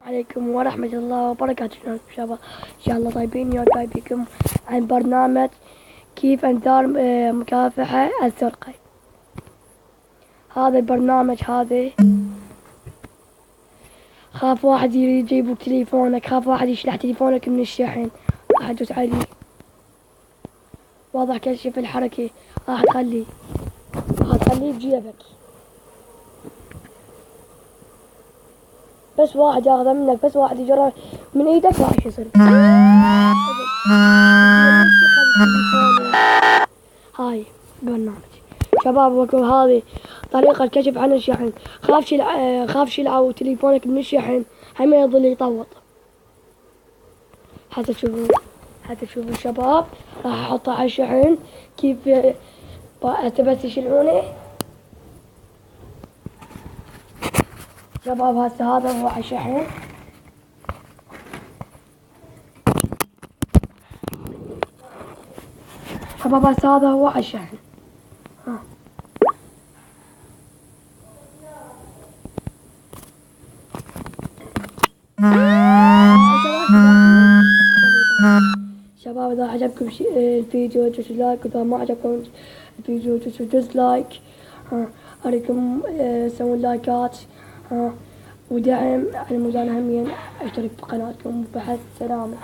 عليكم ورحمة الله وبركاته. شباب إن شاء الله طيبين. اليوم جاي بكم عن برنامج كيف إنذار مكافحة السرقة. هذا البرنامج خاف واحد يجيبوا تليفونك، خاف واحد يشلح تليفونك من الشحن، راح تدوس عليه. واضح كشف الحركة، راح تخليه بجيبك. بس واحد ياخذه منك، بس واحد يجره من ايدك راح يصير. هاي برنامج شباب، هذه طريقة كشف عن الشحن. خاف شيلعوا تليفونك من الشحن، هم يظل يطوط. حتى تشوفوا الشباب، راح احطه على الشحن. كيف بس يشيلونه شباب. هذا هو على الشحن. شباب هذا هو على الشحن. شباب إذا عجبكم الفيديو دوسوا لايك، وإذا ما عجبكم الفيديو دوسوا ديسلايك. أريكم تسوون لايكات ودعم على مود أنا همين أشترك بقناتكم. بحث سلامة.